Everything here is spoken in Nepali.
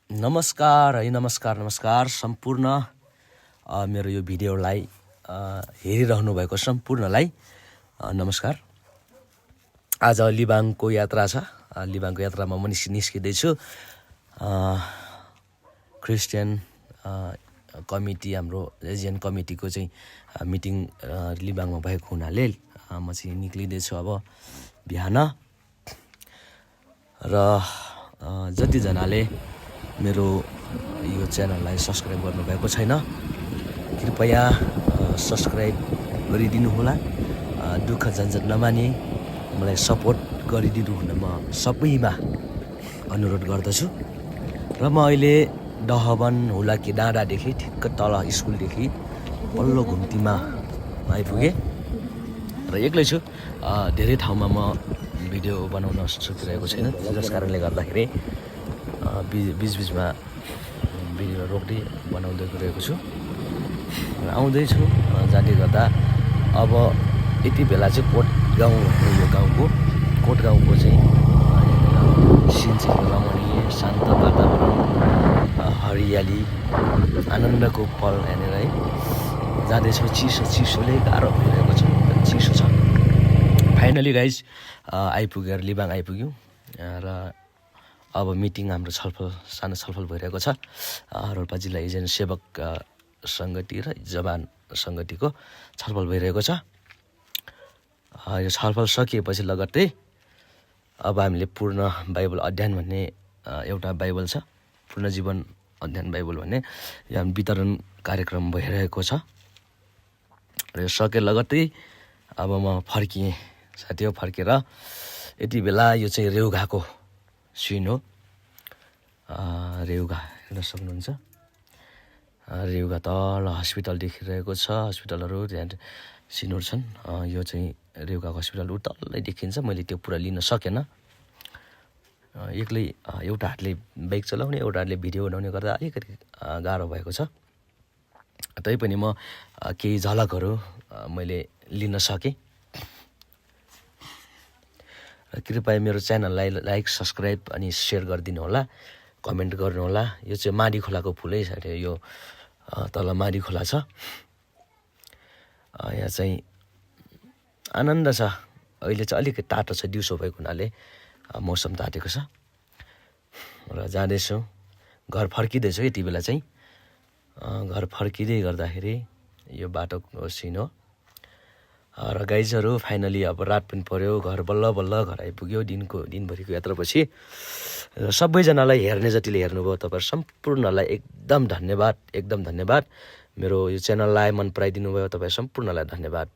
नमस्कार सम्पूर्ण मेरो यो भिडियोलाई हेरिरहनु भएको सम्पूर्णलाई नमस्कार। आज लिबाङको यात्रा छ। लिबाङको यात्रामा म निस्किँदैछु। क्रिस्चियन कमिटी हाम्रो एजियन कमिटीको चाहिँ मिटिङ लिबाङमा भएको हुनाले म चाहिँ निक्लिँदैछु अब बिहान। र जतिजनाले मेरो यो च्यानललाई सब्सक्राइब गर्नुभएको छैन कृपया सब्सक्राइब गरिदिनु होला। दुःख झन्झट नमानी मलाई सपोर्ट गरिदिनु हुन म सबैमा अनुरोध गर्दछु। र म अहिले दहबन हुलाकी डाँडादेखि ठिक्क तल स्कुलदेखि पल्लो घुम्तीमा आइपुगेँ र एक्लै छु। धेरै ठाउँमा म भिडियो बनाउन सकिरहेको छैन, जस कारणले गर्दाखेरि बिचबिचमा भिडियो रोक्दै बनाउँदै गएको छु र आउँदैछु। जाँदै गर्दा अब यति बेला चाहिँ कोट गाउँ यो गाउँको कोट गाउँको चाहिँ सिन चाहिँ रमणीय शान्त वातावरण, हरियाली, आनन्दको पल यहाँनिर है जाँदैछु। चिसोले गाह्रो भइरहेको छ, चिसो छ। फाइनली गाइज लिबाङ आइपुग्यौँ र अब मिटिङ हाम्रो सानो छलफल भइरहेको छ। रोल्पा जिल्ला एजेन्ट सेवक सङ्गति र जवान सङ्गतिको छलफल भइरहेको छ। यो छलफल सकिएपछि लगत्तै अब हामीले पूर्ण बाइबल अध्ययन भन्ने एउटा बाइबल छ, पूर्ण जीवन अध्ययन बाइबल भन्ने यहाँ वितरण कार्यक्रम भइरहेको छ। र यो सके लगत्तै अब म फर्किएँ साथी हो। फर्केर यति बेला यो चाहिँ रेउघाको सिन हो। रेउघा हेर्न सक्नुहुन्छ। रेउघा तल हस्पिटल देखिरहेको छ। हस्पिटलहरू त्यहाँ सिनहरू छन्। यो चाहिँ रेउघा हस्पिटल तल्लै देखिन्छ। मैले त्यो पुरा लिन सकेन। एक्लै एउटा हातले बाइक चलाउने, एउटा हातले भिडियो बनाउने गर्दा अलिकति गाह्रो भएको छ। तैपनि म केही झलकहरू मैले लिन सकेँ। कृपया मेरो च्यानललाई लाइक, सब्सक्राइब अनि सेयर गरिदिनु होला, कमेन्ट गर्नु होला। यो चाहिँ माडी खोलाको फुलै साथै यो तल माडी खोला छ। यहाँ चाहिँ आनन्द छ। अहिले चाहिँ अलिकति तातो छ, दिउँसो भएको हुनाले मौसम तातेको छ। र जाँदैछु, घर फर्किँदैछु यति बेला चाहिँ। घर फर्किँदै गर्दाखेरि यो बाटोको सिन हो। र गाइजहरू फाइनली अब रात पनि पर्यो, घर बल्ल घर आइपुग्यो दिनभरिको यात्रापछि। र सबैजनालाई हेर्ने जतिले हेर्नुभयो तपाईँहरू सम्पूर्णलाई एकदम धन्यवाद। मेरो यो च्यानललाई मन पराइदिनु भयो तपाईँ सम्पूर्णलाई धन्यवाद।